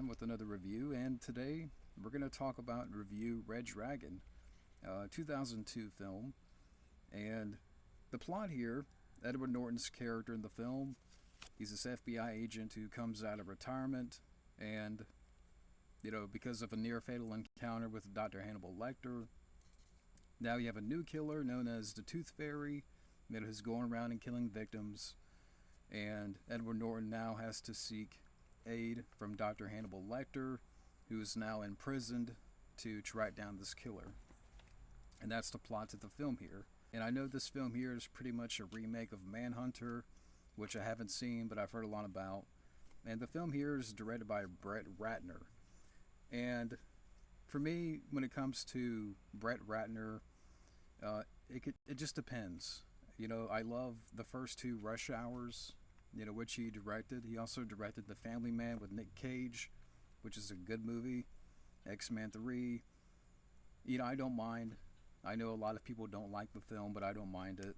again with another review, and today we're going to talk about and review Red Dragon, 2002 film. And the plot here, Edward Norton's character in the film, he's this FBI agent who comes out of retirement, and because of a near fatal encounter with Dr. Hannibal Lecter, now you have a new killer known as the Tooth Fairy, who's going around and killing victims. And Edward Norton now has to seek aid from Dr. Hannibal Lecter, who is now imprisoned to track down this killer. And that's the plot of the film here. And I know this film here is pretty much a remake of Manhunter, which I haven't seen, but I've heard a lot about. And the film here is directed by Brett Ratner. And for me, when it comes to Brett Ratner, it just depends. I love the first two Rush Hours, which he directed. He also directed The Family Man with Nick Cage, which is a good movie. X-Men 3. I don't mind. I know a lot of people don't like the film, but I don't mind it.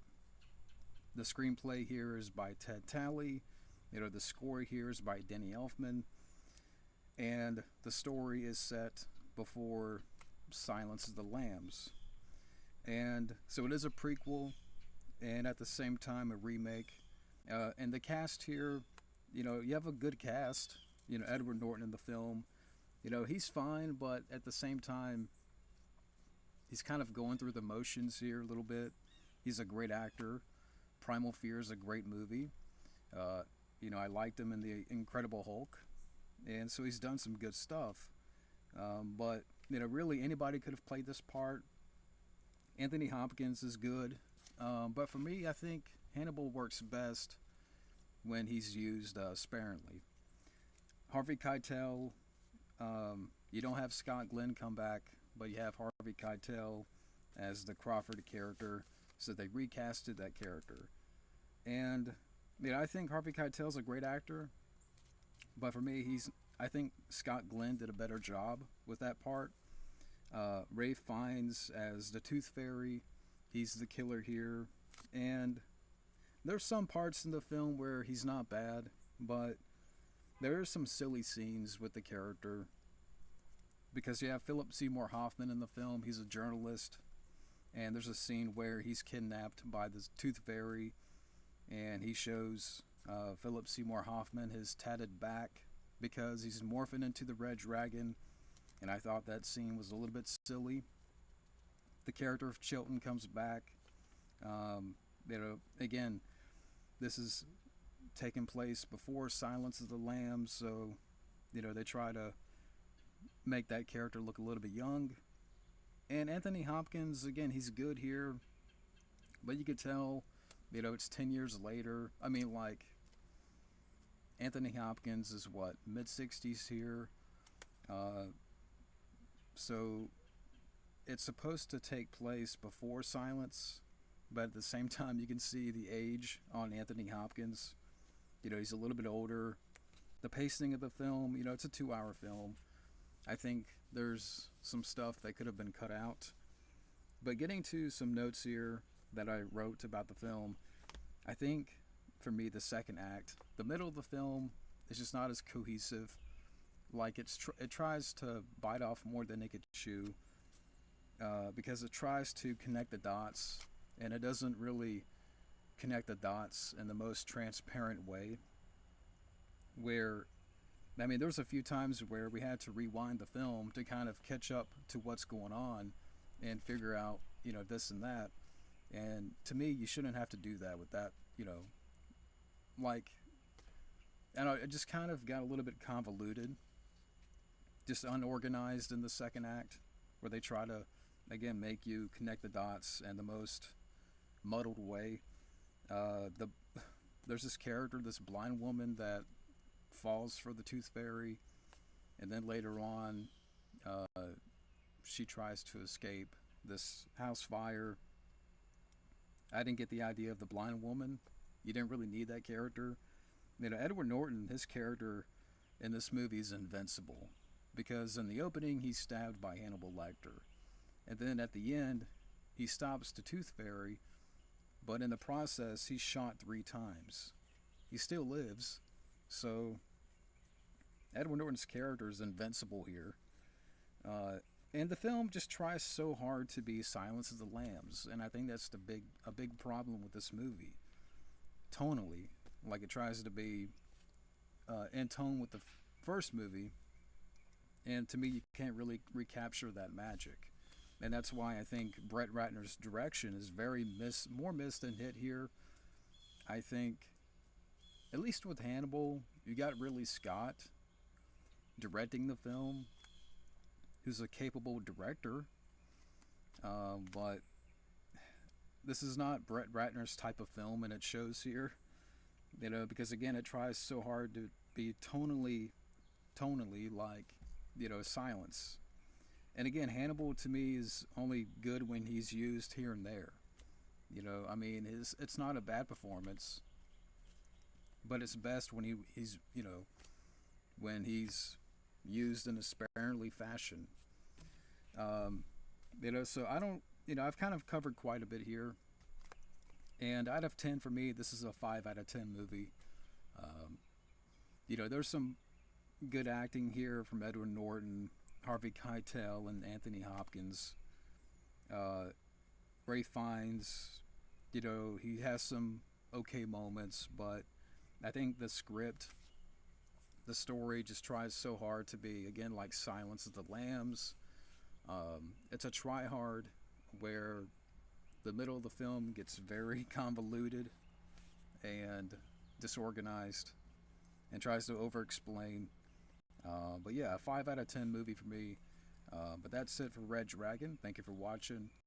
The screenplay here is by Ted Talley. The score here is by Danny Elfman. And the story is set before Silence of the Lambs. And so it is a prequel and at the same time a remake. And the cast here, you have a good cast. Edward Norton in the film, he's fine, but at the same time, he's kind of going through the motions here a little bit. He's a great actor. Primal Fear is a great movie. I liked him in The Incredible Hulk, and so he's done some good stuff. But really anybody could have played this part. Anthony Hopkins is good, but for me, I think Hannibal works best when he's used sparingly. Harvey Keitel, you don't have Scott Glenn come back, but you have Harvey Keitel as the Crawford character, so they recasted that character. And I think Harvey Keitel's a great actor, but for me, I think Scott Glenn did a better job with that part. Ralph Fiennes as the Tooth Fairy, he's the killer here, and there's some parts in the film where he's not bad, but there are some silly scenes with the character, because you have Philip Seymour Hoffman in the film. He's a journalist, and there's a scene where he's kidnapped by the Tooth Fairy, and he shows Philip Seymour Hoffman his tatted back because he's morphing into the Red Dragon, and I thought that scene was a little bit silly. The character of Chilton comes back. Again, this is taking place before Silence of the Lambs, so they try to make that character look a little bit young. And Anthony Hopkins, again, he's good here, but you could tell, it's 10 years later. I mean, like, Anthony Hopkins is what, mid-60s here? So it's supposed to take place before Silence, but at the same time, you can see the age on Anthony Hopkins. He's a little bit older. The pacing of the film, it's a 2-hour film. I think there's some stuff that could have been cut out. But getting to some notes here that I wrote about the film, I think, for me, the second act, the middle of the film is just not as cohesive. Like, it tries to bite off more than it could chew, because it tries to connect the dots, and it doesn't really connect the dots in the most transparent way. There was a few times where we had to rewind the film to kind of catch up to what's going on and figure out, this and that. And to me, you shouldn't have to do that with that, and it just kind of got a little bit convoluted, just unorganized in the second act, where they try to, again, make you connect the dots in the most muddled way. There's this character, this blind woman that falls for the Tooth Fairy, and then later on, she tries to escape this house fire. I didn't get the idea of the blind woman. You didn't really need that character. Edward Norton, his character in this movie is invincible, because in the opening, he's stabbed by Hannibal Lecter. And then at the end, he stops the Tooth Fairy, but in the process, he's shot 3 times. He still lives. So Edward Norton's character is invincible here. Uh, and the film just tries so hard to be Silence of the Lambs, and I think that's a big problem with this movie. Tonally, like it tries to be in tone with the first movie, and to me, you can't really recapture that magic. And that's why I think Brett Ratner's direction is more missed than hit here. I think, at least with Hannibal, you got Ridley Scott directing the film, who's a capable director, but this is not Brett Ratner's type of film, and it shows here. Because again, it tries so hard to be tonally like, Silence. And again, Hannibal to me is only good when he's used here and there. I mean, it's not a bad performance, but it's best when when he's used in a sparingly fashion. Um, so I don't, I've kind of covered quite a bit here. And out of 10 for me, this is a 5 out of 10 movie. Um, there's some good acting here from Edward Norton, Harvey Keitel, and Anthony Hopkins. Uh, Ray Fiennes, he has some okay moments, but I think the story just tries so hard to be, again, like Silence of the Lambs. It's a try hard where the middle of the film gets very convoluted and disorganized and tries to over explain. But yeah, a 5 out of 10 movie for me. But that's it for Red Dragon. Thank you for watching.